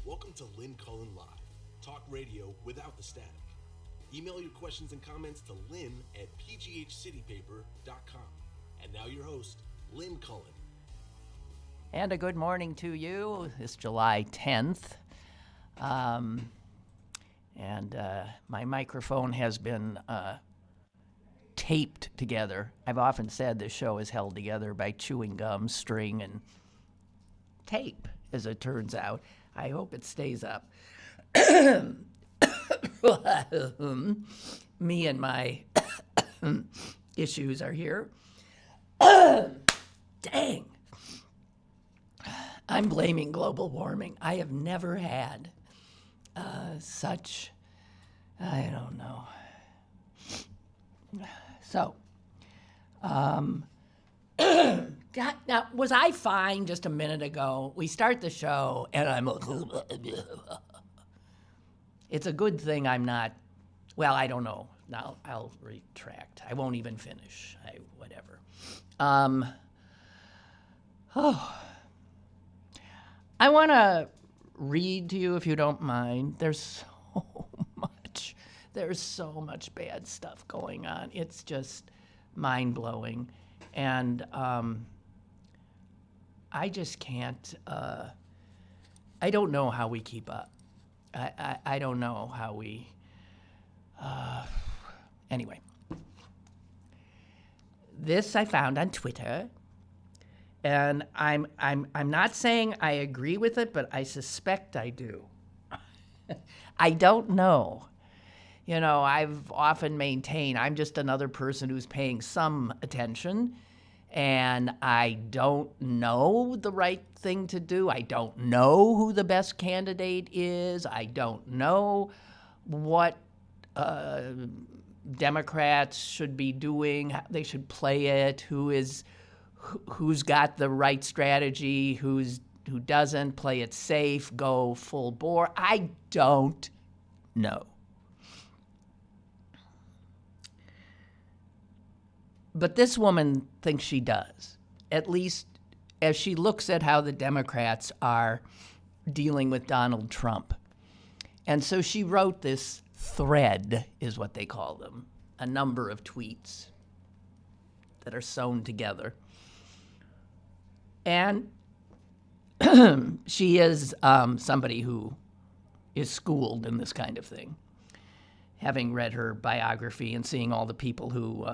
Welcome to Lynn Cullen Live, talk radio without the static. Email your questions and comments to lynn@pghcitypaper.com. And now your host, Lynn Cullen. And a good morning to you. It's July 10th. My microphone has been taped together. I've often said this show is held together by chewing gum, string, and tape, as it turns out. I hope it stays up. Me and my issues are here. Dang. I'm blaming global warming. I have never had such, I don't know. So, God, now, was I fine just a minute ago? We start the show, and I'm it's a good thing I'm not, well, I don't know. Now, I'll retract. I won't even finish. Whatever. I want to read to you, if you don't mind. There's so much bad stuff going on. It's just mind-blowing. And I just can't, I don't know how we keep up. I don't know how we, anyway. This I found on Twitter. And I'm not saying I agree with it, but I suspect I do. I don't know. You know, I've often maintained I'm just another person who's paying some attention, and I don't know the right thing to do. I don't know who the best candidate is. I don't know what Democrats should be doing, how they should play it, who's got the right strategy, who doesn't, play it safe, go full bore. I don't know. But this woman thinks she does, at least as she looks at how the Democrats are dealing with Donald Trump. And so she wrote this thread, is what they call them, a number of tweets that are sewn together. And she is somebody who is schooled in this kind of thing, having read her biography and seeing all the people who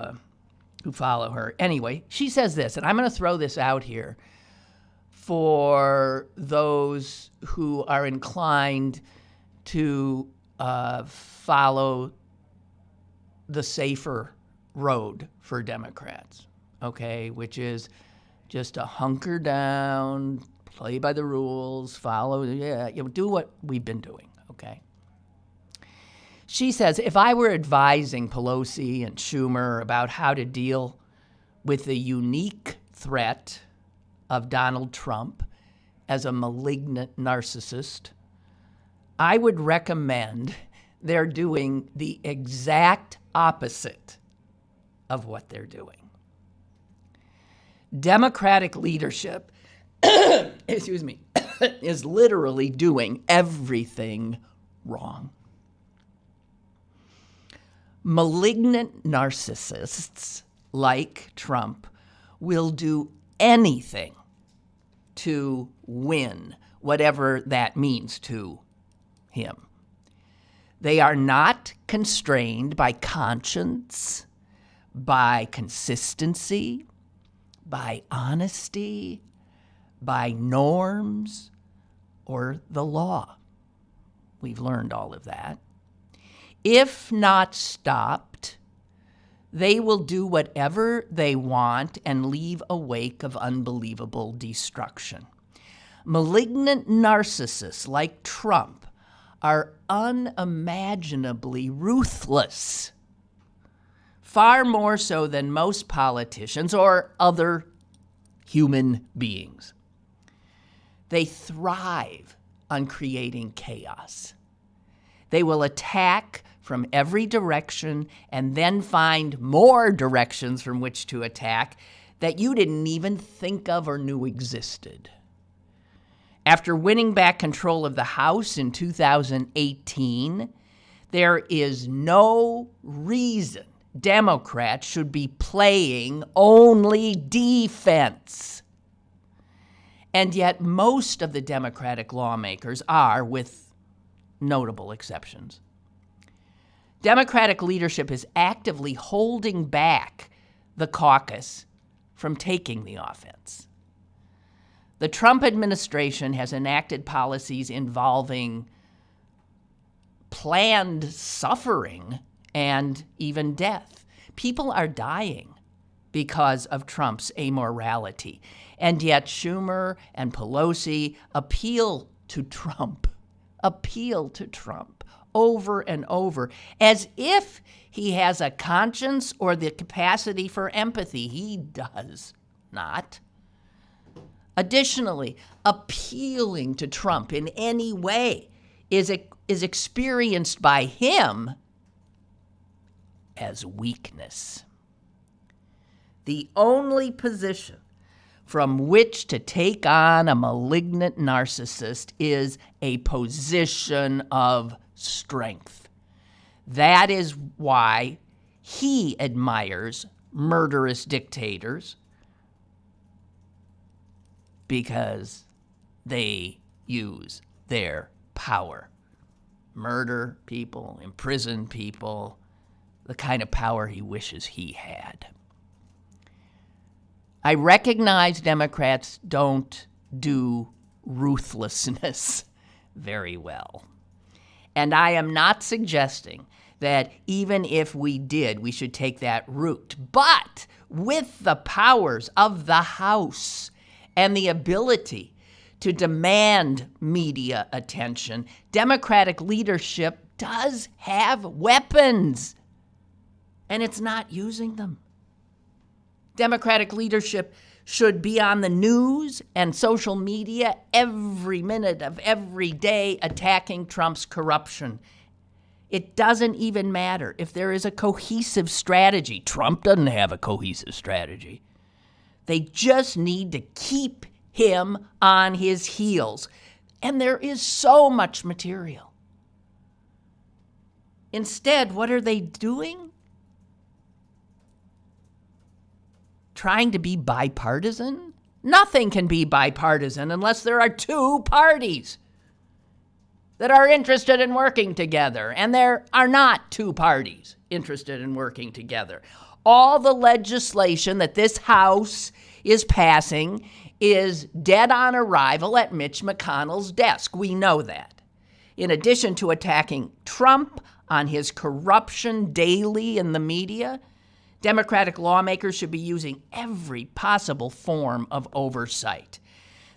follow her. Anyway, she says this, and I'm going to throw this out here for those who are inclined to follow the safer road for Democrats, okay, which is just to hunker down, play by the rules, follow, do what we've been doing, okay? She says, if I were advising Pelosi and Schumer about how to deal with the unique threat of Donald Trump as a malignant narcissist, I would recommend they're doing the exact opposite of what they're doing. Democratic leadership, is literally doing everything wrong. Malignant narcissists like Trump will do anything to win, whatever that means to him. They are not constrained by conscience, by consistency, by honesty, by norms, or the law. We've learned all of that. If not stopped, they will do whatever they want and leave a wake of unbelievable destruction. Malignant narcissists like Trump are unimaginably ruthless, far more so than most politicians or other human beings. They thrive on creating chaos. They will attack from every direction and then find more directions from which to attack that you didn't even think of or knew existed. After winning back control of the House in 2018, there is no reason Democrats should be playing only defense. And yet most of the Democratic lawmakers are, with notable exceptions. Democratic leadership is actively holding back the caucus from taking the offense. The Trump administration has enacted policies involving planned suffering and even death. People are dying because of Trump's amorality. And yet Schumer and Pelosi appeal to Trump over and over, as if he has a conscience or the capacity for empathy. He does not. Additionally, appealing to Trump in any way is experienced by him as weakness. The only position from which to take on a malignant narcissist is a position of strength. That is why he admires murderous dictators, because they use their power. Murder people, imprison people, the kind of power he wishes he had. I recognize Democrats don't do ruthlessness very well. And I am not suggesting that even if we did, we should take that route. But with the powers of the House and the ability to demand media attention, Democratic leadership does have weapons, and it's not using them. Democratic leadership should be on the news and social media every minute of every day attacking Trump's corruption. It doesn't even matter if there is a cohesive strategy. Trump doesn't have a cohesive strategy. They just need to keep him on his heels. And there is so much material. Instead, what are they doing? Trying to be bipartisan? Nothing can be bipartisan unless there are two parties that are interested in working together. And there are not two parties interested in working together. All the legislation that this House is passing is dead on arrival at Mitch McConnell's desk. We know that. In addition to attacking Trump on his corruption daily in the media, Democratic lawmakers should be using every possible form of oversight.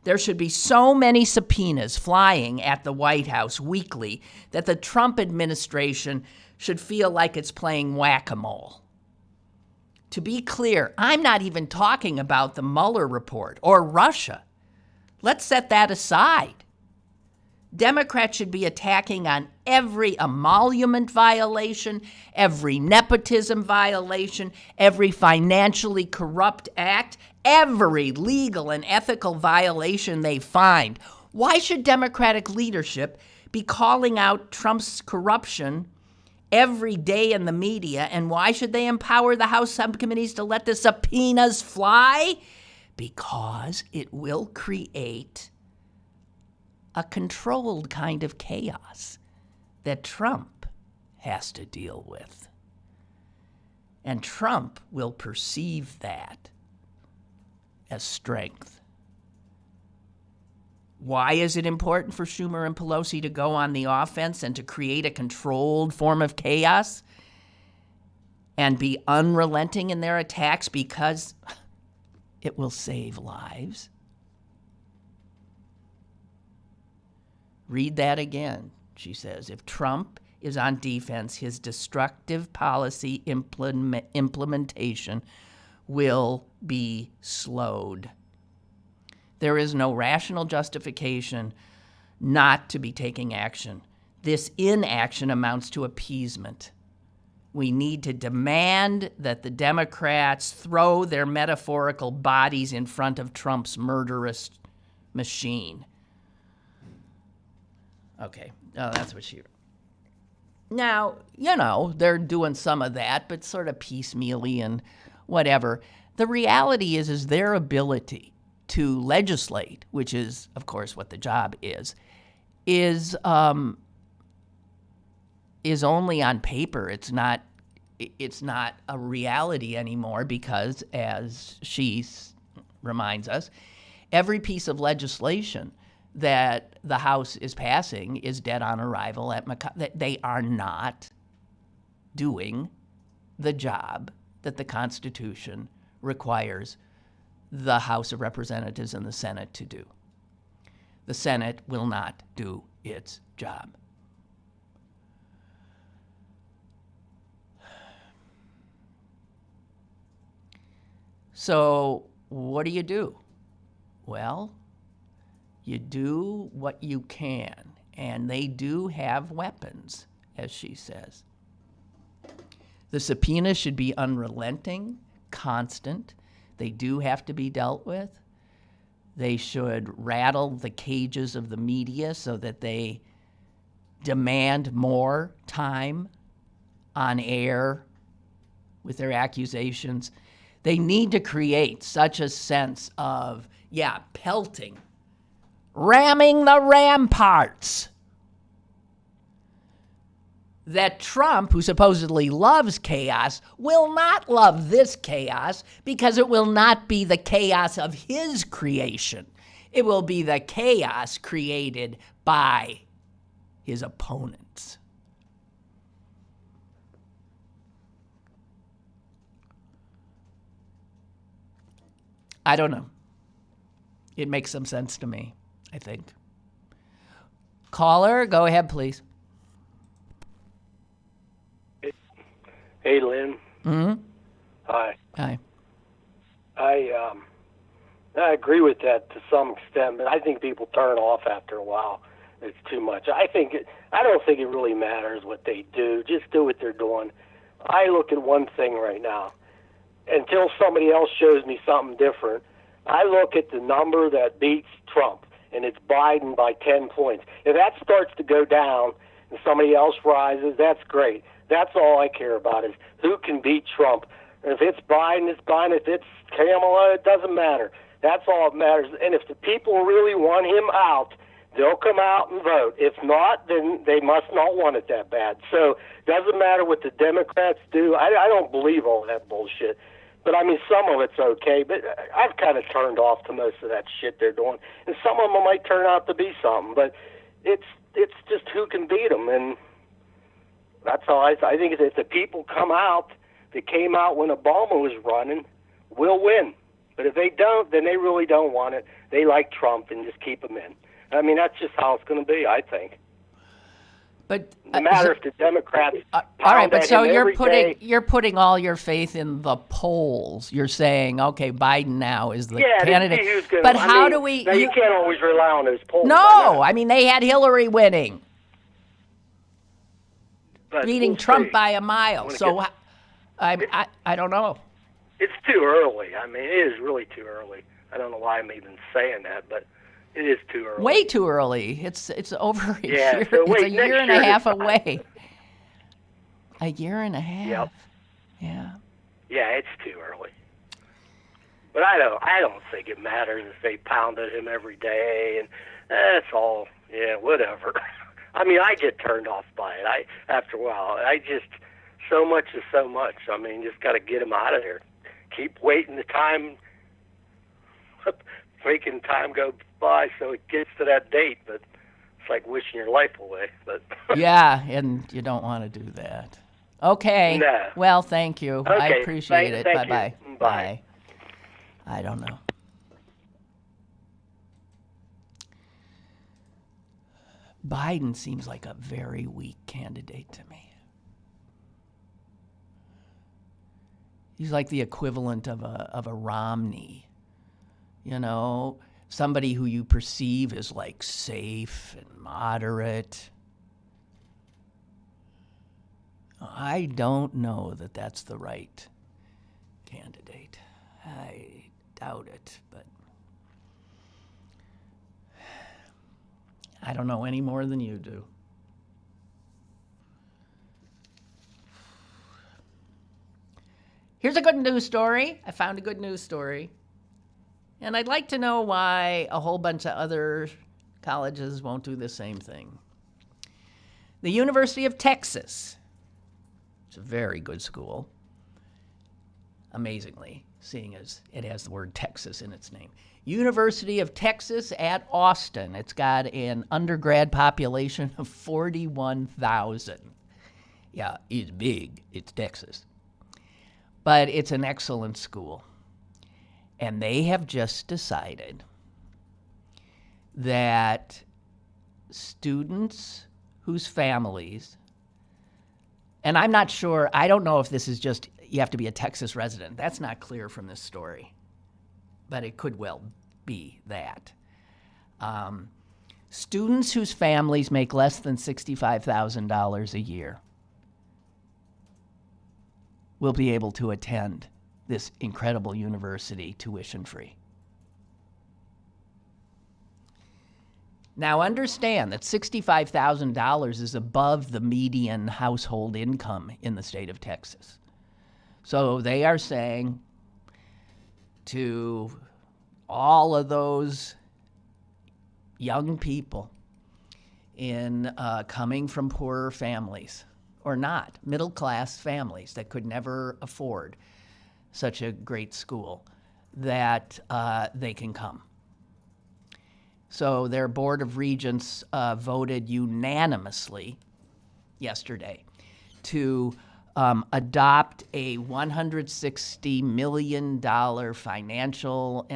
There should be so many subpoenas flying at the White House weekly that the Trump administration should feel like it's playing whack-a-mole. To be clear, I'm not even talking about the Mueller report or Russia. Let's set that aside. Democrats should be attacking on every emolument violation, every nepotism violation, every financially corrupt act, every legal and ethical violation they find. Why should Democratic leadership be calling out Trump's corruption every day in the media, and why should they empower the House subcommittees to let the subpoenas fly? Because it will create a controlled kind of chaos that Trump has to deal with. And Trump will perceive that as strength. Why is it important for Schumer and Pelosi to go on the offense and to create a controlled form of chaos and be unrelenting in their attacks? Because it will save lives. Read that again, she says. If Trump is on defense, his destructive policy implementation will be slowed. There is no rational justification not to be taking action. This inaction amounts to appeasement. We need to demand that the Democrats throw their metaphorical bodies in front of Trump's murderous machine. Okay. Oh, that's what she wrote. Now, you know, they're doing some of that, but sort of piecemeally and whatever. The reality is their ability to legislate, which is, of course, what the job is only on paper. It's not a reality anymore because, as she reminds us, every piece of legislation that the House is passing is dead on arrival at they are not doing the job that the Constitution requires the House of Representatives and the Senate to do. The Senate will not do its job. So what do? Well, you do what you can, and they do have weapons, as she says. The subpoena should be unrelenting, constant. They do have to be dealt with. They should rattle the cages of the media so that they demand more time on air with their accusations. They need to create such a sense of, pelting, ramming the ramparts, that Trump, who supposedly loves chaos, will not love this chaos because it will not be the chaos of his creation. It will be the chaos created by his opponents. I don't know. It makes some sense to me, I think. Caller, go ahead, please. Hey, Lynn. Mm-hmm. Hi. Hi. I agree with that to some extent, but I think people turn off after a while. It's too much. I don't think it really matters what they do. Just do what they're doing. I look at one thing right now. Until somebody else shows me something different, I look at the number that beats Trump, and it's Biden by 10 points. If that starts to go down and somebody else rises, that's great. That's all I care about is who can beat Trump. And if it's Biden, it's Biden. If it's Kamala, it doesn't matter. That's all that matters. And if the people really want him out, they'll come out and vote. If not, then they must not want it that bad. So it doesn't matter what the Democrats do. I don't believe all that bullshit. But, I mean, some of it's okay. But I've kind of turned off to most of that shit they're doing. And some of them might turn out to be something. But it's just who can beat them. And that's all I think. If the people come out that came out when Obama was running, we'll win. But if they don't, then they really don't want it. They like Trump and just keep him in. I mean, that's just how it's going to be, I think. But no matter if the Democrats all right, but so you're putting all your faith in the polls. You're saying, okay, Biden now is the candidate. Who's gonna, but how do we? Now you can't always rely on those polls. No, I mean they had Hillary winning, beating Trump by a mile. So I don't know. It's too early. I mean, it is really too early. I don't know why I'm even saying that, but it is too early. Way too early. It's over a year. So it's a year and a half away. A year and a half. Yep. Yeah. Yeah, it's too early. But I don't think it matters if they pounded him every day and that's all. Yeah, whatever. I mean, I get turned off by it. After a while, so much is so much. I mean, just got to get him out of there. Keep waiting the time, making time go by so it gets to that date, but it's like wishing your life away. But yeah, and you don't want to do that. Okay. No. Well, thank you. Okay. I appreciate it. Thank Bye-bye. you. Bye. I don't know. Biden seems like a very weak candidate to me. He's like the equivalent of a Romney, you know, somebody who you perceive as like safe and moderate. I don't know that that's the right candidate. I doubt it, but I don't know any more than you do. Here's a good news story. I found a good news story. And I'd like to know why a whole bunch of other colleges won't do the same thing. The University of Texas, it's a very good school, amazingly, seeing as it has the word Texas in its name. University of Texas at Austin. It's got an undergrad population of 41,000. Yeah, it's big. It's Texas. But it's an excellent school. And they have just decided that students whose families, and I'm not sure, I don't know if this is just you have to be a Texas resident. That's not clear from this story, but it could well be that. Students whose families make less than $65,000 a year will be able to attend this incredible university tuition-free. Now understand that $65,000 is above the median household income in the state of Texas. So they are saying to all of those young people in coming from poorer families, or not, middle-class families that could never afford such a great school, that they can come. So their Board of Regents voted unanimously yesterday to adopt a $160 million financial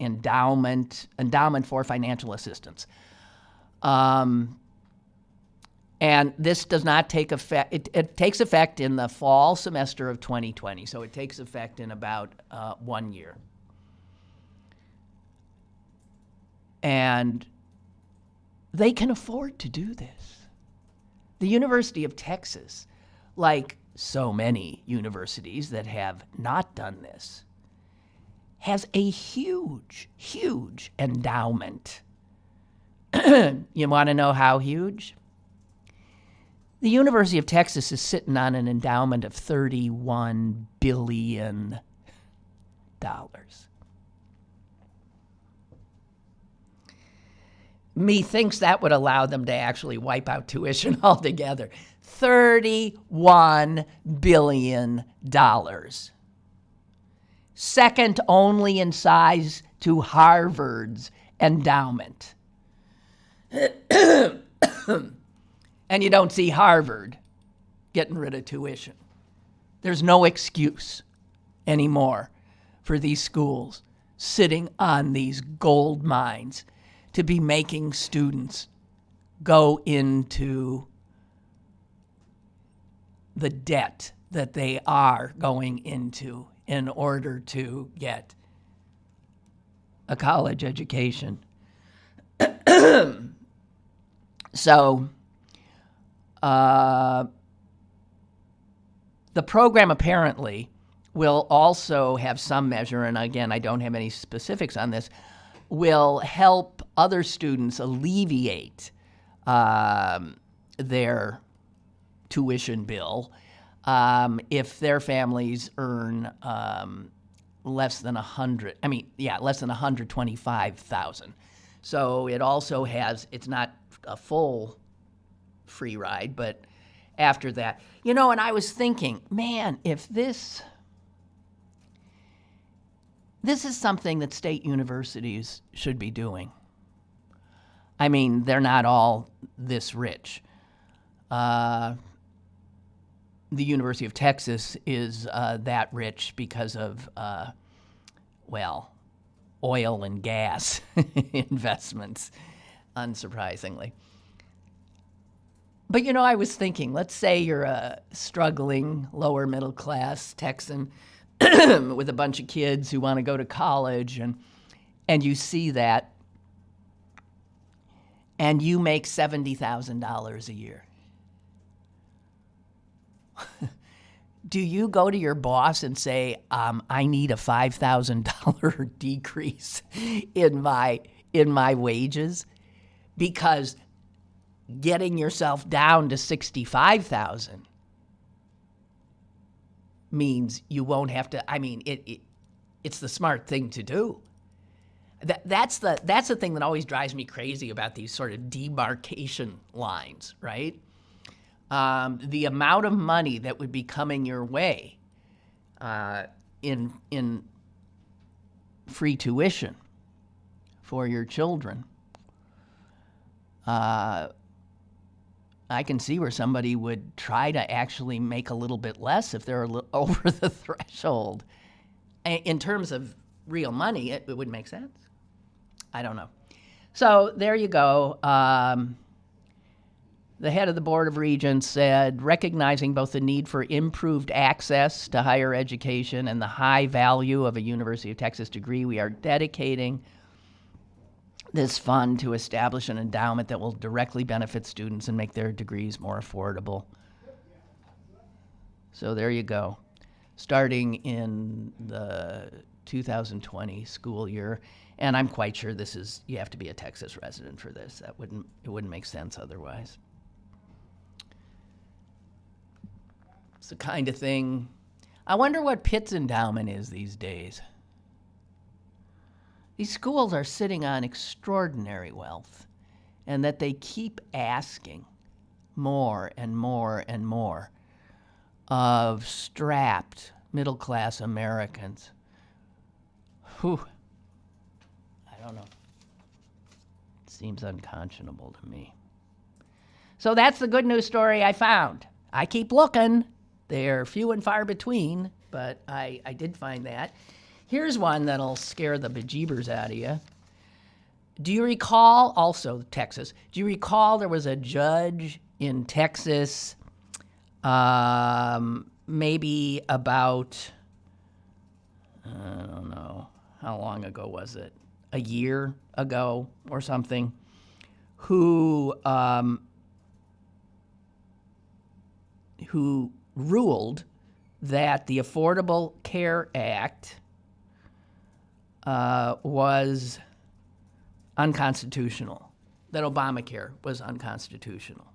endowment for financial assistance. And this does not take effect. It takes effect in the fall semester of 2020, so it takes effect in about 1 year. And they can afford to do this. The University of Texas, like so many universities that have not done this, has a huge, huge endowment. You want to know how huge? The University of Texas is sitting on an endowment of $31 billion. Methinks that would allow them to actually wipe out tuition altogether. $31 billion. Second only in size to Harvard's endowment. And you don't see Harvard getting rid of tuition. There's no excuse anymore for these schools sitting on these gold mines to be making students go into the debt that they are going into in order to get a college education. So, the program apparently will also have some measure, and again, I don't have any specifics on this, will help other students alleviate their tuition bill if their families earn less than $125,000. So it also has, it's not a full free ride, but after that, and I was thinking, man, if this is something that state universities should be doing. I mean, they're not all this rich. The University of Texas is that rich because of, oil and gas investments, unsurprisingly. But, I was thinking, let's say you're a struggling lower middle class Texan with a bunch of kids who want to go to college, and you see that, and you make $70,000 a year. Do you go to your boss and say, I need a $5,000 decrease in my in my wages, because getting yourself down to 65,000 means you won't have to. I mean, it's the smart thing to do. That's the thing that always drives me crazy about these sort of demarcation lines, right? The amount of money that would be coming your way in free tuition for your children. I can see where somebody would try to actually make a little bit less if they're over the threshold. In terms of real money, it would make sense. I don't know. So there you go. The head of the Board of Regents said, recognizing both the need for improved access to higher education and the high value of a University of Texas degree, we are dedicating this fund to establish an endowment that will directly benefit students and make their degrees more affordable. So there you go. Starting in the 2020 school year, and I'm quite sure you have to be a Texas resident for this. It wouldn't make sense otherwise. It's the kind of thing. I wonder what Pitt's endowment is these days. These schools are sitting on extraordinary wealth, and that they keep asking more and more and more of strapped middle-class Americans. Whew. I don't know. It seems unconscionable to me. So that's the good news story I found. I keep looking. They're few and far between, but I did find that. Here's one that'll scare the bejeebers out of you. Do you recall, also Texas, do you recall there was a judge in Texas maybe about, I don't know, how long ago was it? A year ago or something, who ruled that the Affordable Care Act was unconstitutional, that Obamacare was unconstitutional.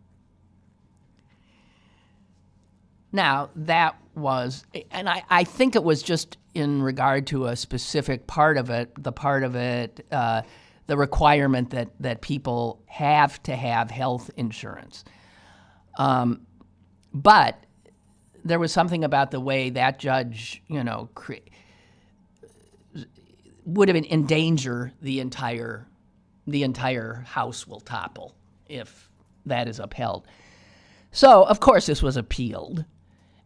Now, that was, and I think it was just in regard to a specific part of it, the requirement that people have to have health insurance. But there was something about the way that judge, would have endangered the entire house will topple if that is upheld. So, of course, this was appealed,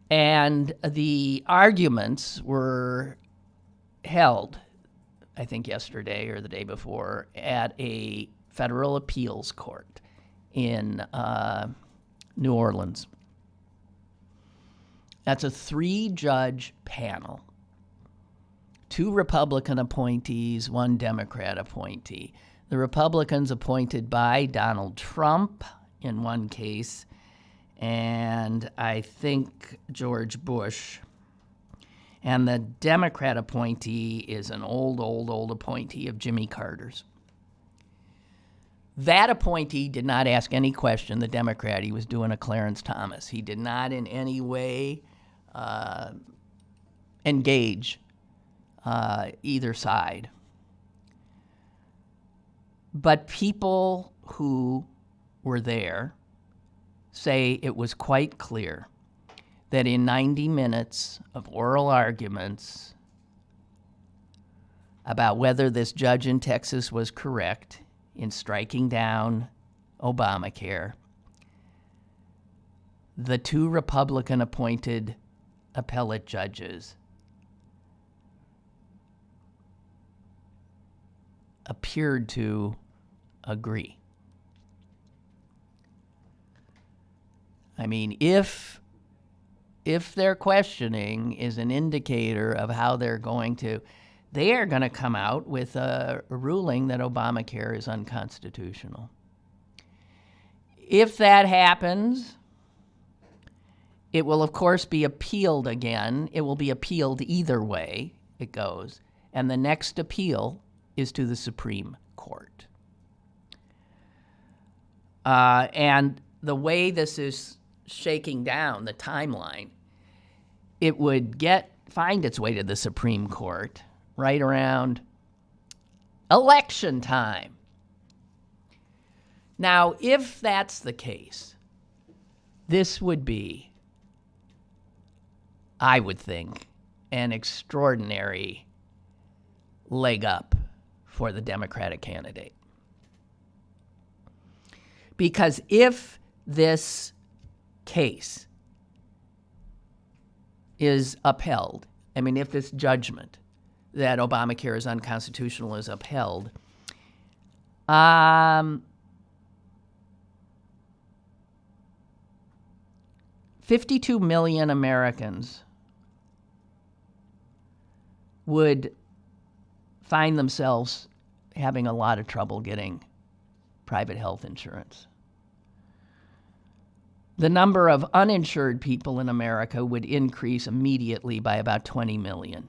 and the arguments were held, I think yesterday or the day before, at a federal appeals court in New Orleans. That's a 3-judge panel. 2 Republican appointees, 1 Democrat appointee. The Republicans appointed by Donald Trump in one case, and I think George Bush. And the Democrat appointee is an old appointee of Jimmy Carter's. That appointee did not ask any question, the Democrat. He was doing a Clarence Thomas. He did not in any way engage either side. But people who were there say it was quite clear that in 90 minutes of oral arguments about whether this judge in Texas was correct in striking down Obamacare, the 2 Republican-appointed appellate judges appeared to agree. I mean, if their questioning is an indicator of how they are going to come out with a ruling that Obamacare is unconstitutional. If that happens, it will, of course, be appealed again. It will be appealed either way it goes. And the next appeal is to the Supreme Court. And the way this is shaking down, the timeline, it would find its way to the Supreme Court right around election time. Now, if that's the case, this would be, I would think, an extraordinary leg up for the Democratic candidate. Because if this case is upheld, I mean, if this judgment that Obamacare is unconstitutional is upheld, 52 million Americans would find themselves having a lot of trouble getting private health insurance. The number of uninsured people in America would increase immediately by about 20 million.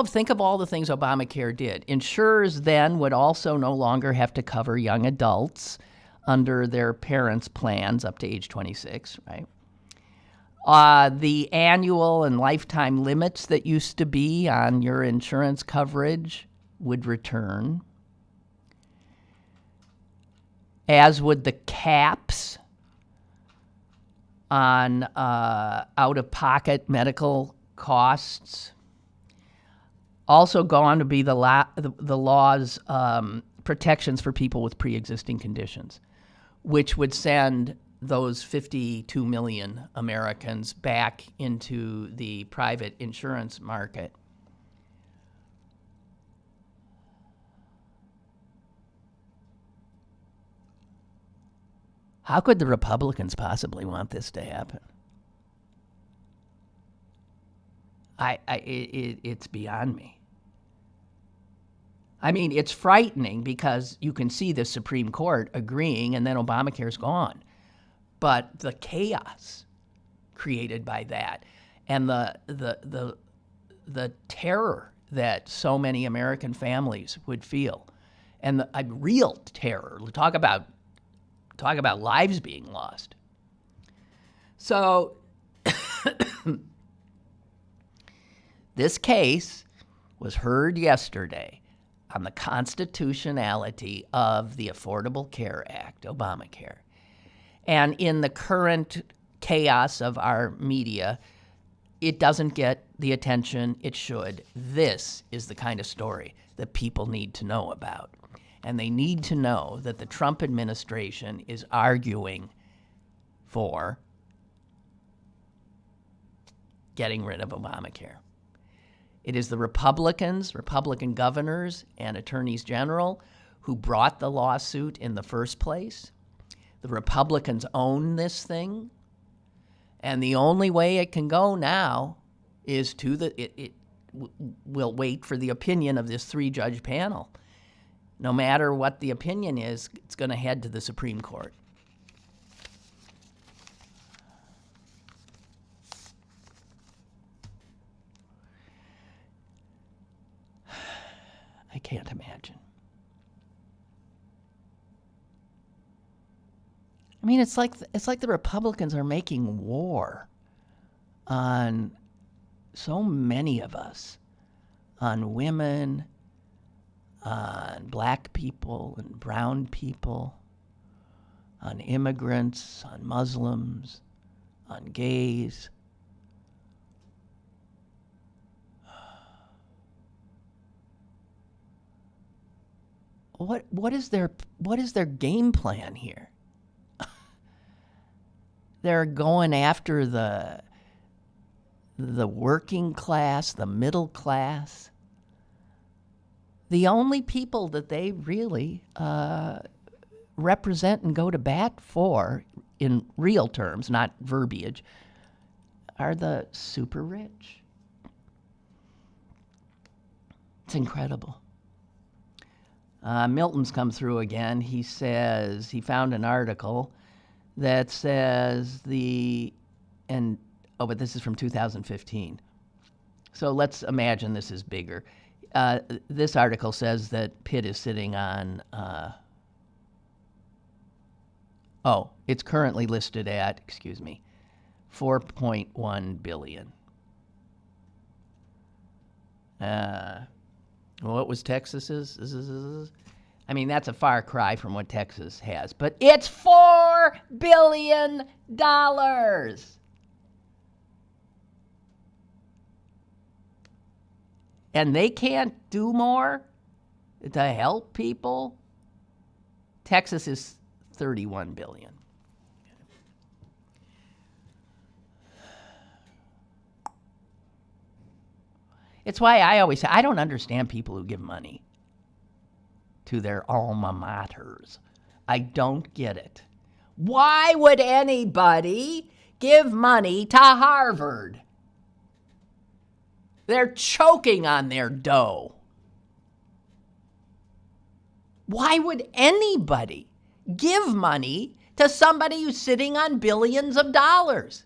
Think of all the things Obamacare did. Insurers then would also no longer have to cover young adults under their parents' plans up to age 26, right? The annual and lifetime limits that used to be on your insurance coverage would return, as would the caps on out-of-pocket medical costs. Also go on to be the law's protections for people with pre-existing conditions, which would send those 52 million Americans back into the private insurance market. How could the Republicans possibly want this to happen? It's beyond me. I mean, it's frightening because you can see the Supreme Court agreeing and then Obamacare's gone. But the chaos created by that and the terror that so many American families would feel, and the real terror, talk about lives being lost. So this case was heard yesterday on the constitutionality of the Affordable Care Act, Obamacare. And in the current chaos of our media, it doesn't get the attention it should. This is the kind of story that people need to know about. And they need to know that the Trump administration is arguing for getting rid of Obamacare. It is the Republicans, Republican governors, and attorneys general who brought the lawsuit in the first place. The Republicans own this thing, and the only way it can go now is we'll wait for the opinion of this three-judge panel. No matter what the opinion is, it's going to head to the Supreme Court. I can't imagine. I mean, it's like the Republicans are making war on so many of us, on women, on black people and brown people, on immigrants, on Muslims, on gays. What is their game plan here? They're going after the working class, the middle class. The only people that they really represent and go to bat for, in real terms, not verbiage, are the super rich. It's incredible. Milton's come through again. He says he found an article that says but this is from 2015. So let's imagine this is bigger. This article says that Pitt is sitting on, it's currently listed at, $4.1 billion. What was Texas's? I mean, that's a far cry from what Texas has, but it's $4 billion. And they can't do more to help people? Texas is $31 billion. It's why I always say I don't understand people who give money to their alma maters. I don't get it. Why would anybody give money to Harvard? They're choking on their dough. Why would anybody give money to somebody who's sitting on billions of dollars?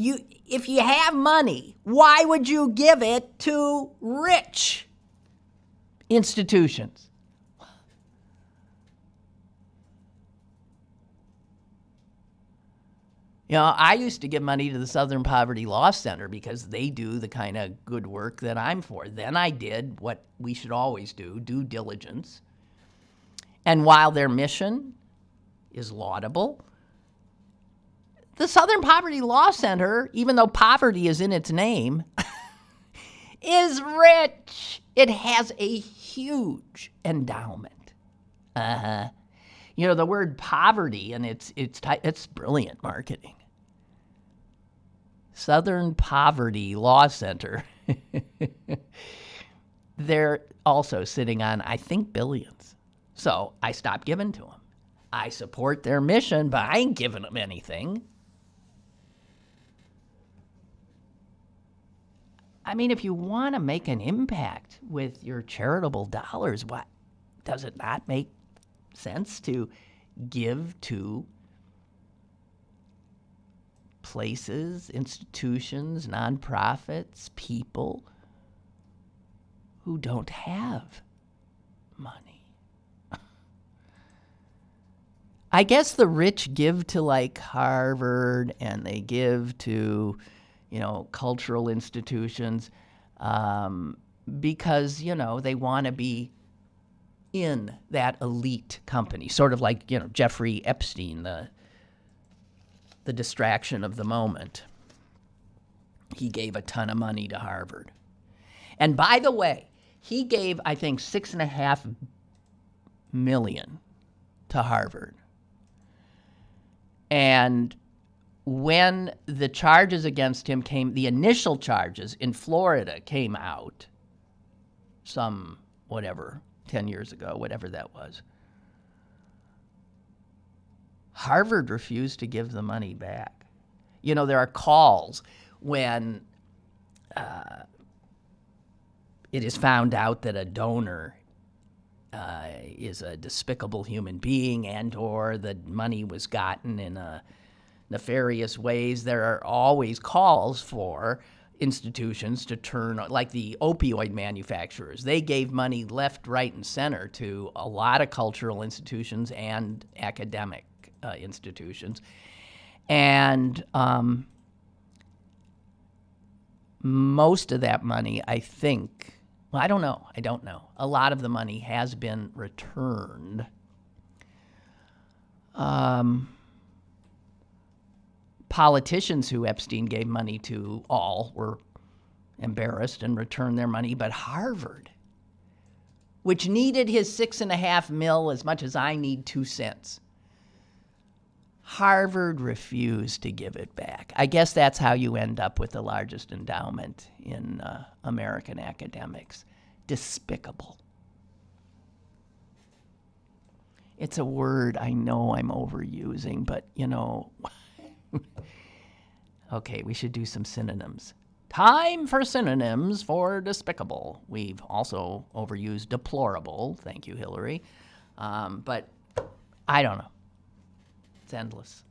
If you have money, why would you give it to rich institutions? You know, I used to give money to the Southern Poverty Law Center because they do the kind of good work that I'm for. Then I did what we should always do, due diligence. And while their mission is laudable, the Southern Poverty Law Center, even though poverty is in its name, is rich. It has a huge endowment. You know, the word poverty, and it's brilliant marketing. Southern Poverty Law Center. They're also sitting on, I think, billions. So I stopped giving to them. I support their mission, but I ain't giving them anything. I mean, if you want to make an impact with your charitable dollars, what does it not make sense to give to places, institutions, nonprofits, people who don't have money? I guess the rich give to like Harvard and they give to, you know, cultural institutions because, you know, they want to be in that elite company, sort of like, you know, Jeffrey Epstein, the distraction of the moment. He gave a ton of money to Harvard. And by the way, he gave, I think, $6.5 million to Harvard. And when the charges against him came, the initial charges in Florida came out some, 10 years ago, whatever that was, Harvard refused to give the money back. You know, there are calls when it is found out that a donor is a despicable human being and or the money was gotten in nefarious ways. There are always calls for institutions to turn, like the opioid manufacturers. They gave money left, right, and center to a lot of cultural institutions and academic institutions. And most of that money, I think, well, I don't know. A lot of the money has been returned. Politicians who Epstein gave money to all were embarrassed and returned their money, but Harvard, which needed his $6.5 million as much as I need 2 cents, Harvard refused to give it back. I guess that's how you end up with the largest endowment in American academics. Despicable. It's a word I know I'm overusing, but, you know, okay, we should do some synonyms. Time for synonyms for despicable. We've also overused deplorable. Thank you, Hillary. But I don't know. It's endless.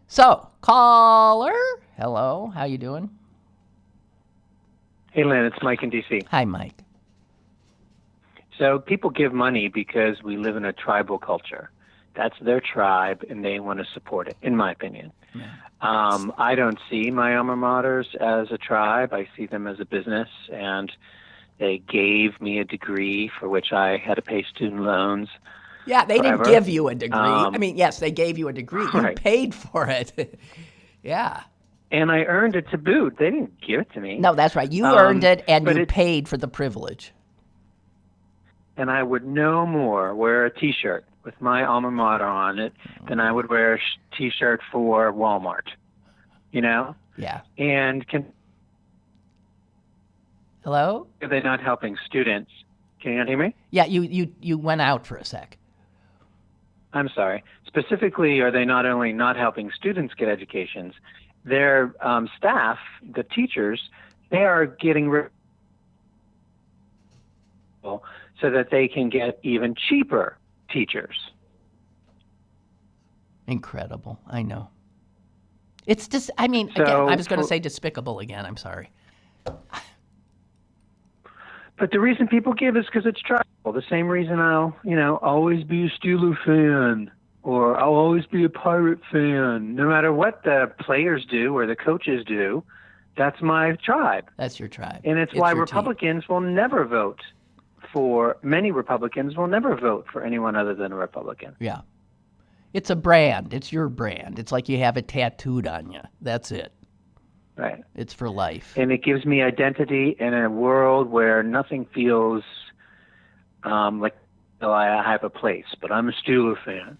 So, caller, hello, how you doing? Hey, Lynn, it's Mike in D.C. Hi, Mike. So people give money because we live in a tribal culture. That's their tribe, and they want to support it, in my opinion. Yeah. I don't see my alma maters as a tribe. I see them as a business, and they gave me a degree for which I had to pay student loans. Yeah, they forever. didn't give you a degree. I mean, yes, they gave you a degree. You Right. paid for it. Yeah. And I earned it to boot. They didn't give it to me. No, that's right. You earned it, and but you it- paid for the privilege. And I would no more wear a T-shirt with my alma mater on it than I would wear a T-shirt for Walmart. You know? Yeah. And Hello? are they not helping students? Can you not hear me? Yeah, you went out for a sec. I'm sorry. Specifically, are they not only not helping students get educations, their staff, the teachers, they are getting rid of so that they can get even cheaper teachers. Incredible. I know. It's just, I mean, So, again, I was going to for- say despicable again. I'm sorry. But the reason people give is because it's tribal. The same reason I'll, always be a Steeler fan, or I'll always be a Pirate fan. No matter what the players do or the coaches do, that's my tribe. That's your tribe. And it's why your team. Republicans will never vote for, many Republicans will never vote for anyone other than a Republican. Yeah. It's a brand. It's your brand. It's like you have it tattooed on you. That's it. Right. It's for life. And it gives me identity in a world where nothing feels like I have a place, but I'm a Steeler fan.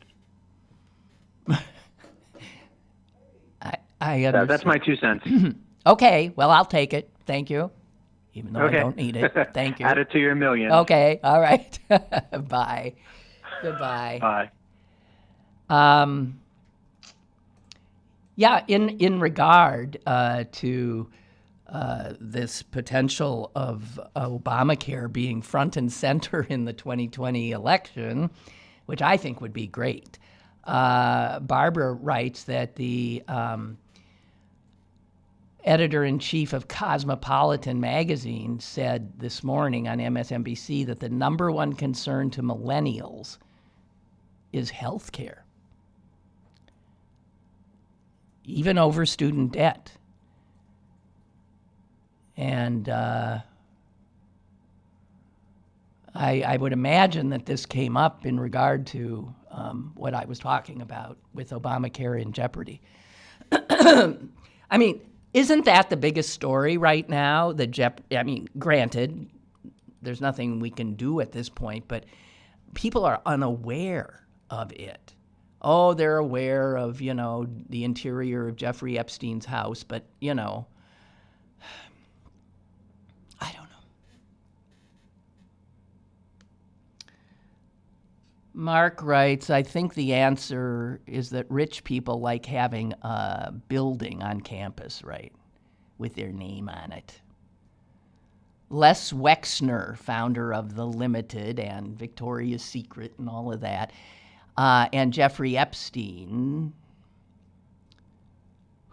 I So understand. that's my 2 cents. Okay, well, I'll take it. Thank you. Even though Okay. I don't need it. Thank you. Add it to your million. Okay, all right. Bye. Goodbye. Bye. Yeah, in regard to this potential of Obamacare being front and center in the 2020 election, which I think would be great, Barbara writes that the editor-in-chief of Cosmopolitan magazine said this morning on MSNBC that the number one concern to millennials is health care, even over student debt. And I would imagine that this came up in regard to what I was talking about with Obamacare in jeopardy. I mean, isn't that the biggest story right now? Granted, there's nothing we can do at this point, but people are unaware of it. Oh, they're aware of, the interior of Jeffrey Epstein's house, but, I don't know. Mark writes, I think the answer is that rich people like having a building on campus, right, with their name on it. Les Wexner, founder of The Limited and Victoria's Secret and all of that, and Jeffrey Epstein,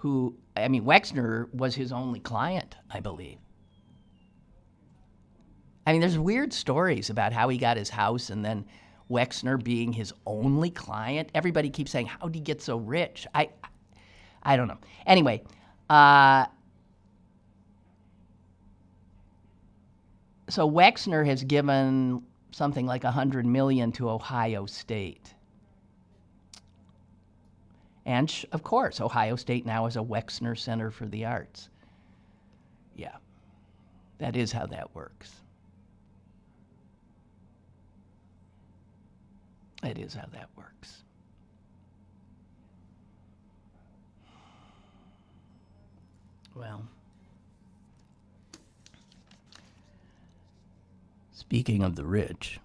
Wexner was his only client, I believe. I mean, there's weird stories about how he got his house and then Wexner being his only client. Everybody keeps saying, how'd he get so rich? I don't know. Anyway, so Wexner has given something like $100 million to Ohio State. And, of course, Ohio State now is a Wexner Center for the Arts. Yeah, that is how that works. It is how that works. Well, speaking of the rich,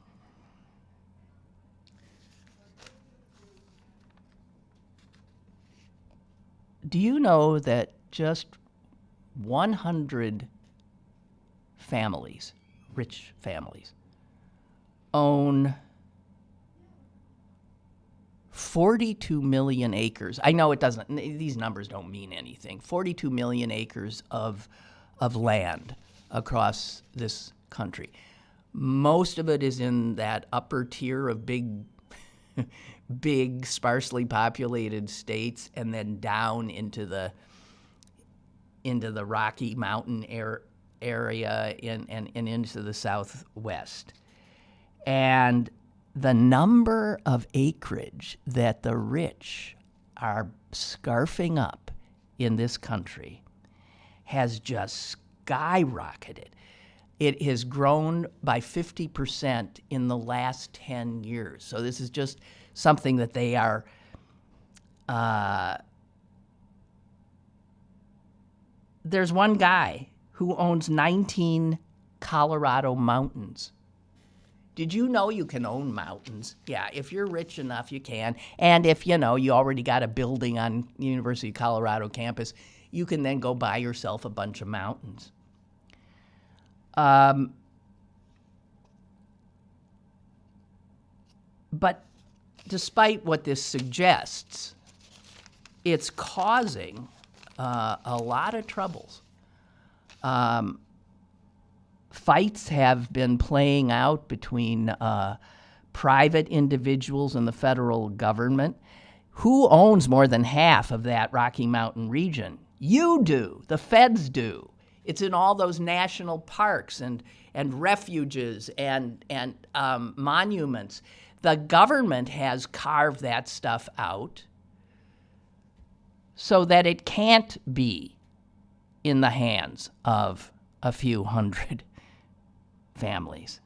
do you know that just 100 families, rich families, own 42 million acres? I know these numbers don't mean anything. 42 million acres of land across this country. Most of it is in that upper tier of big, sparsely populated states, and then down into the Rocky Mountain area and into the Southwest. And the number of acreage that the rich are scarfing up in this country has just skyrocketed. It has grown by 50% in the last 10 years. So this is just something that they are there's one guy who owns 19 Colorado mountains. Did you know you can own mountains? Yeah, if you're rich enough, you can. And if, you already got a building on University of Colorado campus, you can then go buy yourself a bunch of mountains. But despite what this suggests, it's causing a lot of troubles. Fights have been playing out between private individuals and the federal government. Who owns more than half of that Rocky Mountain region? You do. The feds do. It's in all those national parks and refuges and monuments. The government has carved that stuff out so that it can't be in the hands of a few hundred families.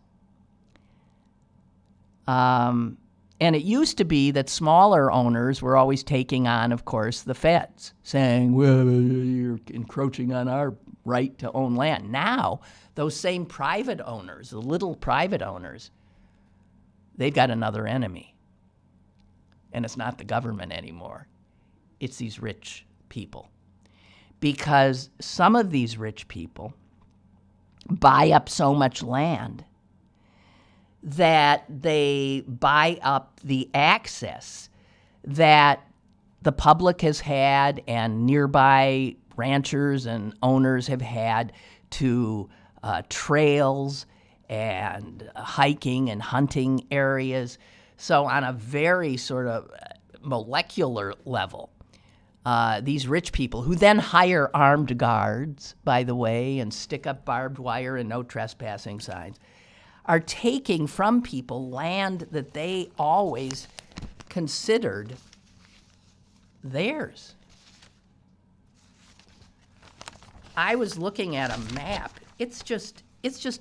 And it used to be that smaller owners were always taking on, of course, the feds, saying, well, you're encroaching on our right to own land. Now, those same private owners, the little private owners, they've got another enemy. And it's not the government anymore. It's these rich people. Because some of these rich people buy up so much land that they buy up the access that the public has had and nearby ranchers and owners have had to trails and hiking and hunting areas. So on a very sort of molecular level, these rich people, who then hire armed guards, by the way, and stick up barbed wire and no trespassing signs, are taking from people land that they always considered theirs. I was looking at a map. It's just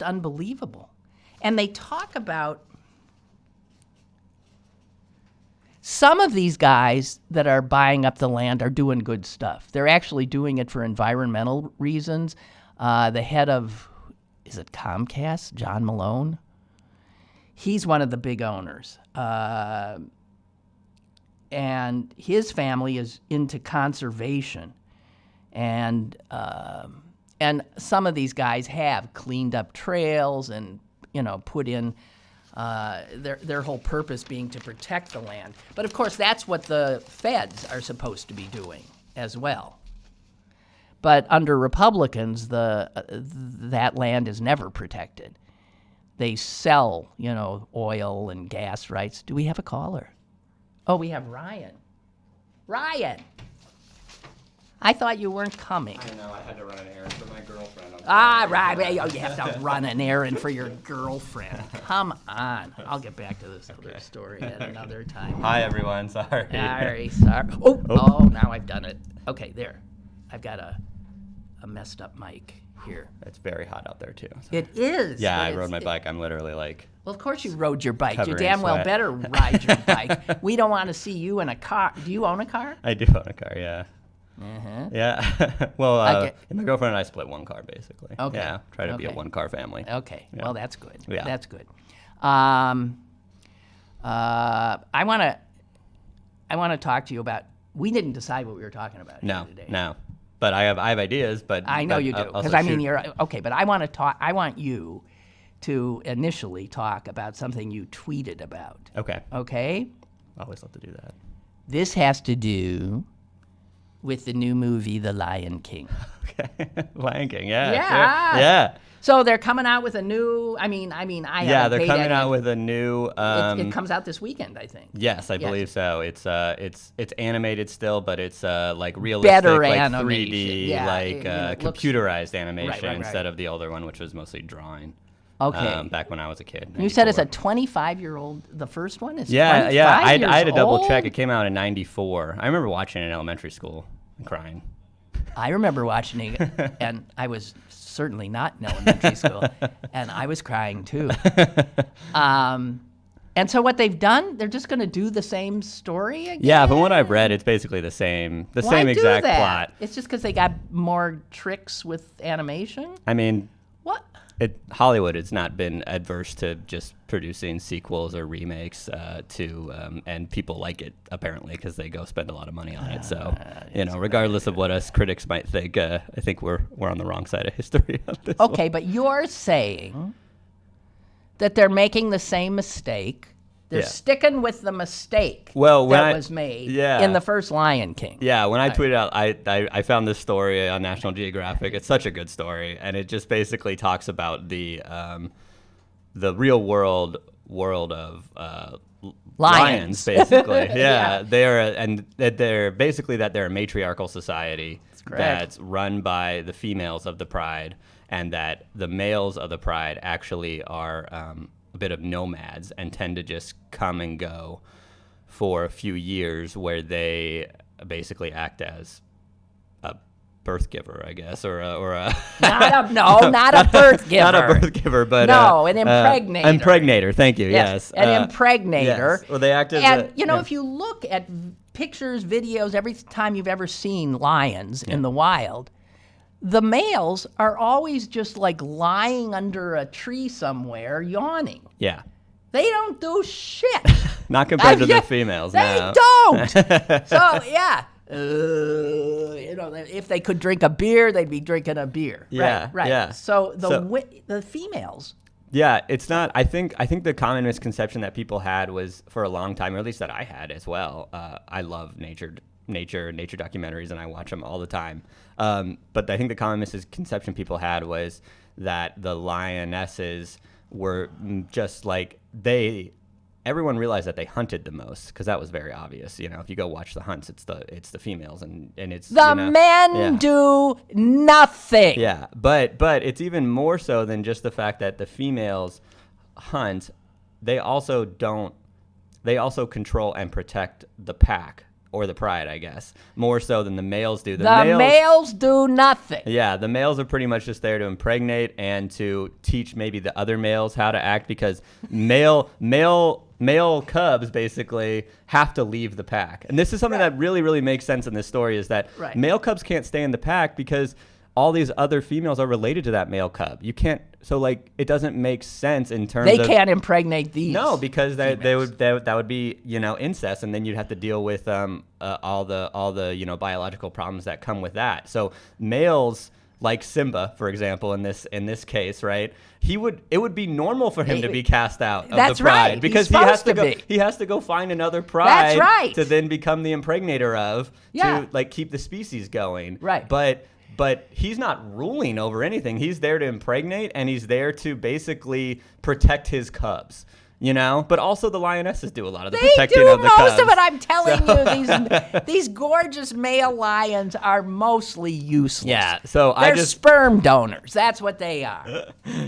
unbelievable. And they talk about some of these guys that are buying up the land are doing good stuff. They're actually doing it for environmental reasons. The head of, is it Comcast, John Malone? He's one of the big owners. And his family is into conservation. And some of these guys have cleaned up trails and, put in their whole purpose being to protect the land. But of course, that's what the feds are supposed to be doing as well. But under Republicans, that land is never protected. They sell, oil and gas rights. Do we have a caller? Oh, we have Ryan. Ryan! I thought you weren't coming. I know, I had to run an errand for my girlfriend. Right. Oh, you have to run an errand for your girlfriend. Come on. I'll get back to this other story at another time. Hi, everyone. Sorry. Sorry. Oh, now I've done it. Okay, there. I've got a messed up mic here. It's very hot out there, too. So. It is. Yeah, I rode my bike. I'm literally like... Well, of course you rode your bike. You Covering damn well sweat. better ride your bike. We don't want to see you in a car. Do you own a car? I do own a car, yeah. Uh-huh. Yeah. Well, my girlfriend and I split one car, basically. Okay. Yeah, try to be a Okay. one-car family. Okay. Yeah. Well, that's good. Yeah. That's good. I want to talk to you about. We didn't decide what we were talking about here today. No. But I have ideas, but... I know you do. Because you're... Okay, but I want to talk... I want you to initially talk about something you tweeted about. Okay. Okay? I always love to do that. This has to do with the new movie, The Lion King. Okay. Lion King, yeah. Yeah. Sure. Yeah. So they're coming out with a new. I mean, I Yeah, haven't they're paid coming any- out with a new. It comes out this weekend, I think. Yes, I Yes. believe so. It's animated still, but it's like realistic, Better like animation. 3D, Yeah, like it looks- computerized animation right. instead of the older one, which was mostly drawing. Okay. Back when I was a kid. You said it's a 94. 25-year-old. The first one is. Yeah. 25 I years had to double check. old? It came out in '94. I remember watching it in elementary school and crying. I remember watching it, and I was certainly not in elementary school, and I was crying too. And so what they've done, they're just going to do the same story again? Yeah, from what I've read, it's basically the same Why same do exact that? plot. It's just because they got more tricks with animation? I mean, What? Hollywood has not been adverse to just producing sequels or remakes and people like it apparently because they go spend a lot of money on it. So regardless of what us critics might think, I think we're on the wrong side of history on this. Okay, but you're saying that they're making the same mistake. They're Yeah. sticking with the mistake Well, when that I- was made yeah. in the first Lion King. Yeah, when I tweeted out, I found this story on National Geographic. It's such a good story, and it just basically talks about the real world of lions, basically. Yeah, they're basically they're a matriarchal society that's run by the females of the pride, and that the males of the pride actually are a bit of nomads and tend to just come and go for a few years, where they basically act as a birth giver, I guess, or a Not a birth giver. not a birth giver, but an impregnator. Impregnator. Thank you. Yes, an impregnator. Yes. Well, they act as And if you look at pictures, videos, every time you've ever seen lions in the wild, the males are always just like lying under a tree somewhere, yawning. Yeah. They don't do shit. Not compared to the females. They no. don't. So yeah, if they could drink a beer, they'd be drinking a beer. Yeah, Right. yeah. So the females. Yeah, it's not. I think the common misconception that people had was, for a long time, or at least that I had as well. I love nature documentaries, and I watch them all the time. But I think the common misconception people had was that the lionesses were just like everyone realized that they hunted the most, because that was very obvious. If you go watch the hunts, it's the females, and it's The men do nothing. Yeah, but it's even more so than just the fact that the females hunt. They also control and protect the pack, or the pride, I guess, more so than the males do. The males do nothing. Yeah, the males are pretty much just there to impregnate and to teach maybe the other males how to act, because male cubs basically have to leave the pack. And this is something that really, really makes sense in this story, is that male cubs can't stay in the pack because all these other females are related to that male cub. You can't, so like, it doesn't make sense in terms of... They can't impregnate these. No, because that would be, incest, and then you'd have to deal with all the biological problems that come with that. So males, like Simba, for example, in this case, right? It would be normal for him to be cast out of That's the pride, right. because He's supposed to be. He has to go find another pride. That's right. To then become the impregnator of, Yeah. to like keep the species going. Right. But he's not ruling over anything. He's there to impregnate, and he's there to basically protect his cubs. But also the lionesses do a lot of the protecting of the cubs. Most of it. I'm telling you, these gorgeous male lions are mostly useless. Yeah, so they're sperm donors. That's what they are.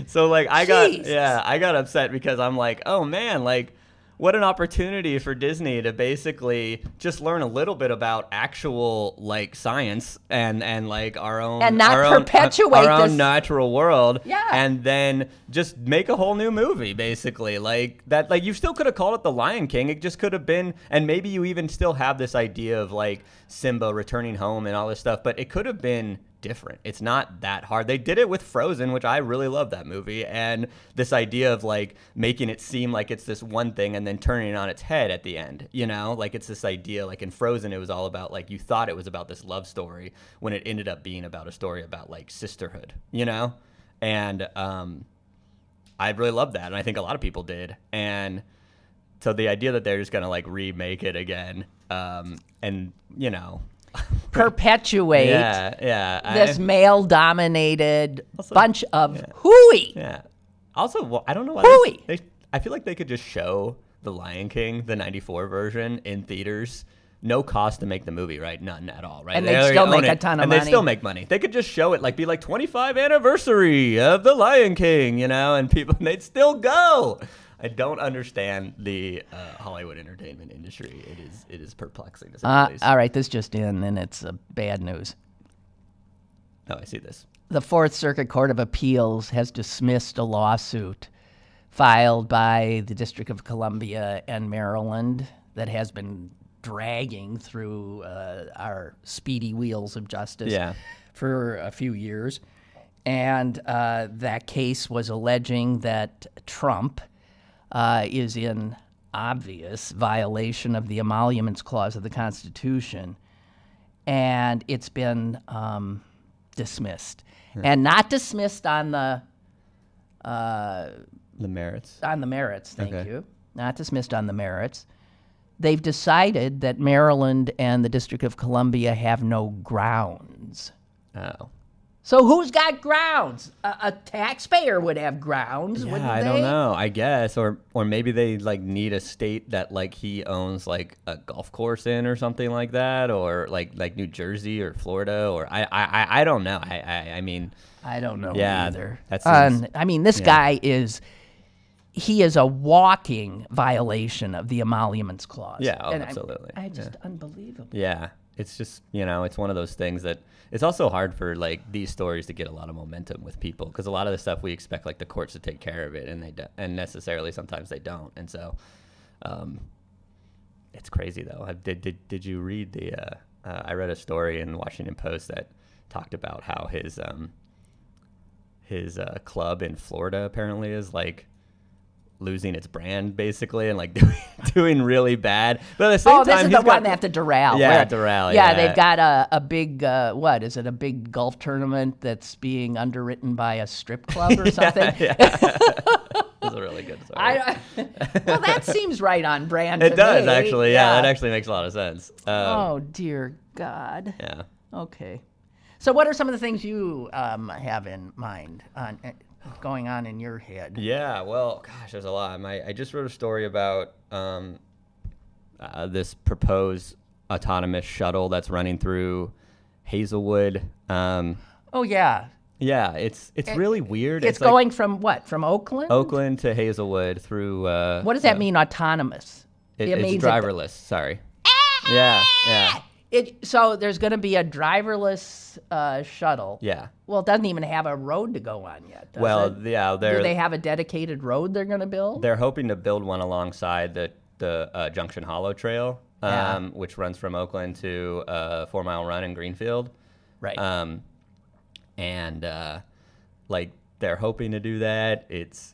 So like I Jesus. got upset because I'm like, oh man, like, what an opportunity for Disney to basically just learn a little bit about actual like science and like our own, and not our perpetuate own this natural world. Yeah. And then just make a whole new movie, basically. Like that, like you still could have called it The Lion King. It just could have been, and maybe you even still have this idea of like Simba returning home and all this stuff, but it could have been different. It's not that hard. They did it with Frozen, which I really love that movie, and this idea of like making it seem like it's this one thing and then turning it on its head at the end, like it's this idea, like in Frozen it was all about like, you thought it was about this love story when it ended up being about a story about like sisterhood, and I really love that, and I think a lot of people did. And so the idea that they're just gonna like remake it again, and perpetuate this I, male-dominated Also, bunch of hooey. yeah. Also, well, I don't know why Hooey. I feel like they could just show The Lion King, the 94 version, in theaters. No cost to make the movie, right? None at all, right? And they'd still make a ton of money. And they still make money. They could just show it, like, be like 25 anniversary of The Lion King, and people, they'd still go. I don't understand the Hollywood entertainment industry. It is perplexing to say the least. All right, this just in, and it's bad news. Oh, I see this. The Fourth Circuit Court of Appeals has dismissed a lawsuit filed by the District of Columbia and Maryland that has been dragging through our speedy wheels of justice for a few years. And that case was alleging that Trump is in obvious violation of the Emoluments Clause of the Constitution. And it's been dismissed. And not dismissed on the merits. On the merits, thank you. Not dismissed on the merits. They've decided that Maryland and the District of Columbia have no grounds. Oh. So who's got grounds? A taxpayer would have grounds, wouldn't they? I don't know. I guess, or maybe they like need a state that like he owns like a golf course in or something like that, or like New Jersey or Florida, or I don't know. I mean, I don't know either. That seems, I mean, this guy is. He is a walking violation of the Emoluments Clause. Yeah, absolutely. I just unbelievable. Yeah, it's just it's one of those things that it's also hard for like these stories to get a lot of momentum with people because a lot of the stuff we expect like the courts to take care of it and necessarily sometimes they don't, and so it's crazy though. Did you read the? I read a story in the Washington Post that talked about how his club in Florida apparently is like losing its brand basically and like doing really bad. But at the same time, this is the one at the Doral. Yeah, Doral. Yeah, they've got a big, what is it, a big golf tournament that's being underwritten by a strip club or something? Yeah. That's a really good story. Well, that seems right on brand It to does, me. actually. Yeah, that actually makes a lot of sense. Oh, dear God. Yeah. Okay. So what are some of the things you have in mind on going on in your head? Yeah, well, gosh, there's a lot. I just wrote a story about this proposed autonomous shuttle that's running through Hazelwood. Oh, yeah. Yeah, it's really weird. It's going like, from what? From Oakland? Oakland to Hazelwood through... what does that mean, autonomous? It's driverless, sorry. Yeah. So there's going to be a driverless shuttle. Yeah. Well, it doesn't even have a road to go on yet, does well, it? Yeah. Do they have a dedicated road they're going to build? They're hoping to build one alongside the Junction Hollow Trail, which runs from Oakland to 4 Mile Run in Greenfield. Right. Like they're hoping to do that. It's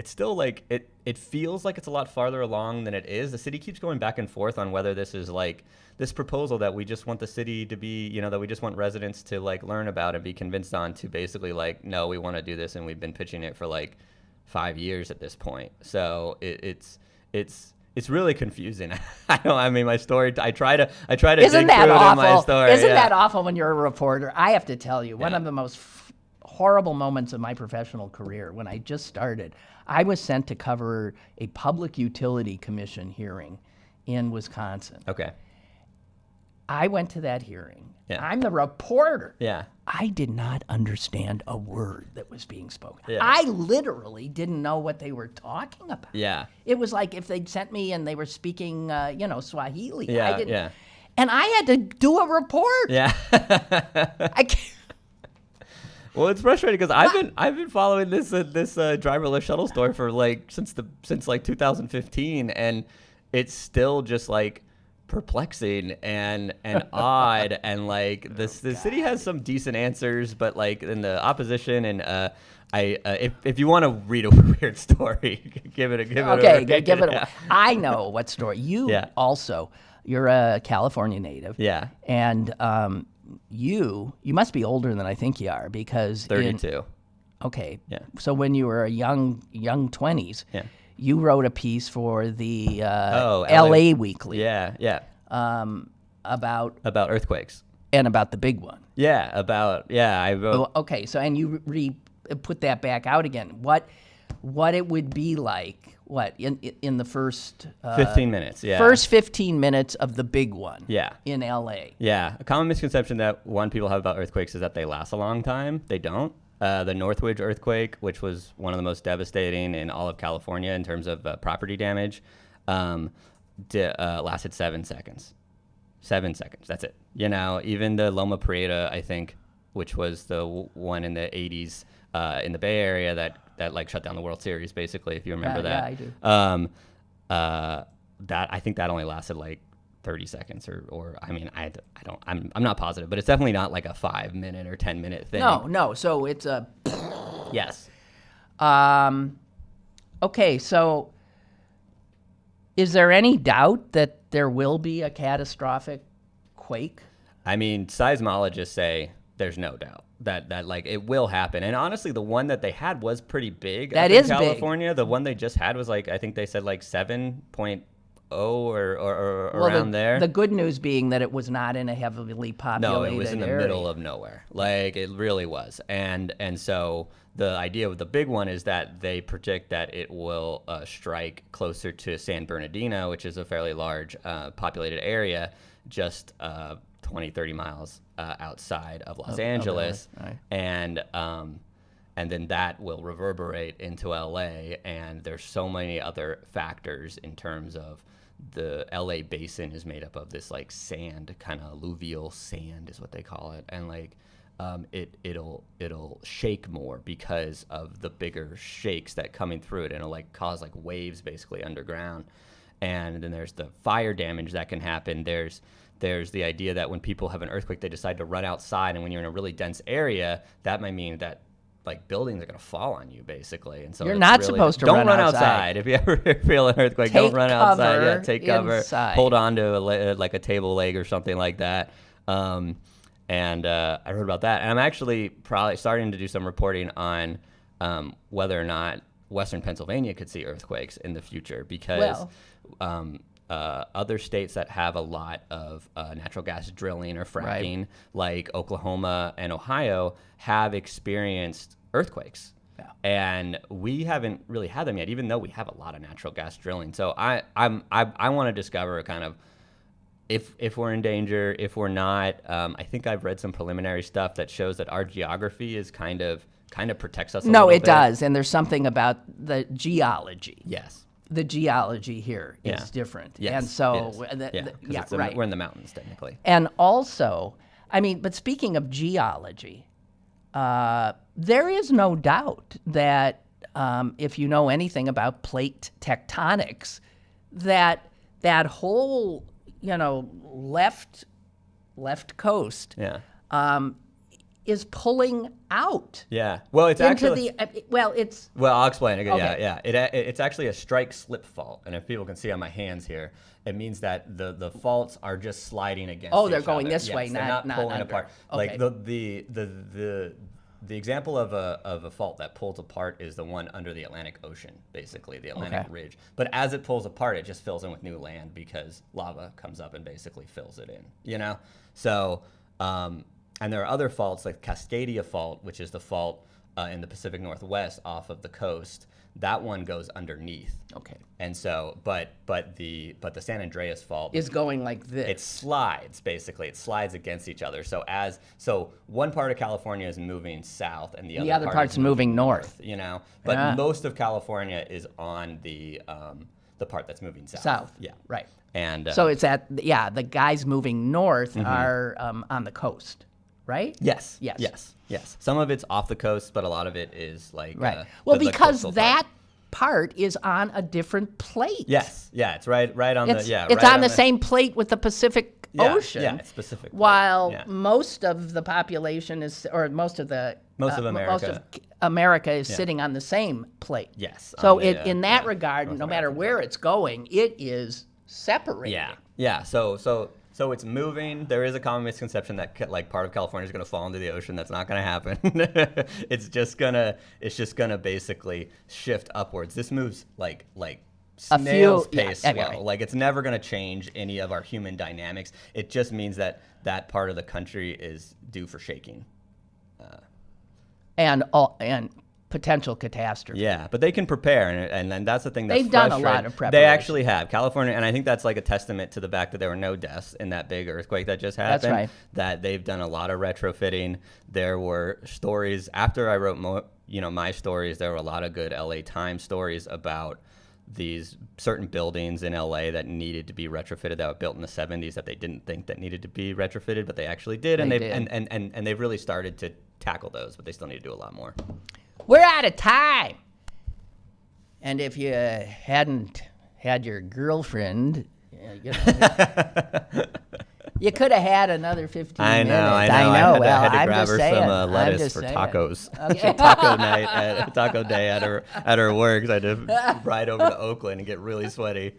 still like it feels like it's a lot farther along than it is. The city keeps going back and forth on whether this is like this proposal that we just want the city to be, that we just want residents to like learn about and be convinced on, to basically like, no, we want to do this and we've been pitching it for like 5 years at this point. So it's really confusing. My story. I try to dig through it in my story. Isn't that awful when you're a reporter? I have to tell you, one of the most horrible moments of my professional career when I just started, I was sent to cover a Public Utility Commission hearing in Wisconsin. Okay. I went to that hearing. Yeah. I'm the reporter. Yeah. I did not understand a word that was being spoken. Yeah. I literally didn't know what they were talking about. Yeah. It was like if they'd sent me and they were speaking, Swahili. Yeah. I didn't, and I had to do a report. Yeah. I can't. Well, it's frustrating because I've been following this driverless shuttle story for like since 2015, and it's still just like perplexing and odd, and like the city has some decent answers, but like in the opposition, and if you want to read a weird story, give it a. I know what story you also. You're a California native. Yeah. And you must be older than I think you are, because 32. Okay. Yeah. So when you were a young 20s, you wrote a piece for the LA Weekly. Yeah. about earthquakes. and about the big one. Yeah, I wrote. Okay, so and you put that back out again. What it would be like? What in the first 15 minutes? Yeah. First 15 minutes of the big one. Yeah. In L.A. Yeah, a common misconception that people have about earthquakes is that they last a long time. They don't. The Northridge earthquake, which was one of the most devastating in all of California in terms of property damage, lasted 7 seconds. 7 seconds. That's it. Even the Loma Prieta, I think, which was the one in the 80s in the Bay Area that like shut down the World Series, basically, if you remember that. Yeah, I do. I think that only lasted like 30 seconds or I mean, I'm not positive, but it's definitely not like a 5-minute or 10-minute thing. No. So it's a. Yes. Okay, so is there any doubt that there will be a catastrophic quake? I mean, seismologists say there's no doubt that like it will happen. And honestly, the one that they had was pretty big. That is in big. California. The one they just had was like, I think they said like 7.0 or around there. The good news being that it was not in a heavily populated No, it was in the area. middle of nowhere. Like it really was. And so the idea with the big one is that they predict that it will strike closer to San Bernardino, which is a fairly large populated area, just 20, 30 miles outside of Los Angeles. Right. And then that will reverberate into LA. And there's so many other factors in terms of the LA basin is made up of this like sand, kind of alluvial sand is what they call it. And like it'll shake more because of the bigger shakes that coming through it, and it'll like cause like waves basically underground. And then there's the fire damage that can happen. There's the idea that when people have an earthquake, they decide to run outside, and when you're in a really dense area, that might mean that like buildings are going to fall on you basically. And so you're not supposed to don't run outside. If you ever feel an earthquake, Take don't run outside. cover Yeah, take cover. inside. Hold on to like a table leg or something like that. And I wrote about that. And I'm actually probably starting to do some reporting on whether or not Western Pennsylvania could see earthquakes in the future, because other states that have a lot of natural gas drilling or fracking, like Oklahoma and Ohio, have experienced earthquakes. Yeah. And we haven't really had them yet, even though we have a lot of natural gas drilling. So I want to discover kind of if we're in danger, if we're not. I think I've read some preliminary stuff that shows that our geography is kind of protects us a little bit. does, and there's something about the geology. Yes. The geology here is different. Yes, and so, right. We're in the mountains, technically. And also, I mean, but speaking of geology, there is no doubt that if you know anything about plate tectonics, that whole, left coast is pulling out. Yeah. Well, it's actually Well, I'll explain again. Okay. Yeah. It's actually a strike slip fault, and if people can see on my hands here, it means that the faults are just sliding against. They're each going other. this way, they're not pulling under. apart. Okay. Like the example of a fault that pulls apart is the one under the Atlantic Ocean, basically the Atlantic Ridge. But as it pulls apart, it just fills in with new land because lava comes up and basically fills it in. So. And there are other faults like Cascadia Fault, which is the fault in the Pacific Northwest off of the coast. That one goes underneath. Okay. And so, but the San Andreas Fault is going like this. It slides basically. It slides against each other. So one part of California is moving south, and the other part's moving north. But most of California is on the part that's moving south. South. Yeah. Right. And so it's the guys moving north are on the coast. Right? Yes. Some of it's off the coast, but a lot of it is like because that part is on a different plate. Yes. Yeah, it's right on it's right on the same plate with the Pacific Ocean. Yeah, it's Pacific. While most of the population is, or most of America is sitting on the same plate. Yes. So in that regard, no matter where it's going, it is separated. Yeah. So it's moving. There is a common misconception that like part of California is going to fall into the ocean. That's not going to happen. It's just gonna basically shift upwards. This moves like snail's pace yeah, slow. right. Like, it's never going to change any of our human dynamics. It just means that that part of the country is due for shaking. And potential catastrophe. Yeah, but they can prepare, and that's the thing that's They've done a frustrating. lot of preparation. They actually have. California, and I think that's like a testament to the fact that there were no deaths in that big earthquake that just happened. That's right. That they've done a lot of retrofitting. There were stories, after I wrote my stories, there were a lot of good LA Times stories about these certain buildings in LA that needed to be retrofitted, that were built in the 70s, that they didn't think that needed to be retrofitted, but they actually did. And they've really started to tackle those, but they still need to do a lot more. We're out of time. And if you hadn't had your girlfriend, you could have had another 15 I minutes. know. I I well, had to I'm grab just her saying. some lettuce for tacos. Okay. Taco night, taco day at her work. So I had to ride over to Oakland and get really sweaty.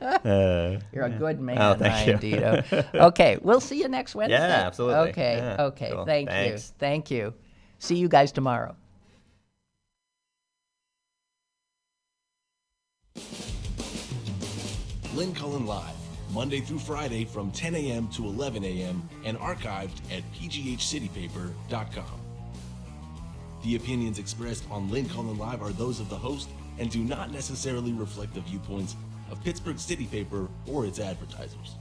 You're a good man, thank Ryan you. Deto. Okay, we'll see you next Wednesday. Yeah, absolutely. Okay, Yeah, okay. cool. Thanks. Thanks. Thank you. See you guys tomorrow. Lynn Cullen Live, Monday through Friday from 10 a.m. to 11 a.m. and archived at pghcitypaper.com. The opinions expressed on Lynn Cullen Live are those of the host and do not necessarily reflect the viewpoints of Pittsburgh City Paper or its advertisers.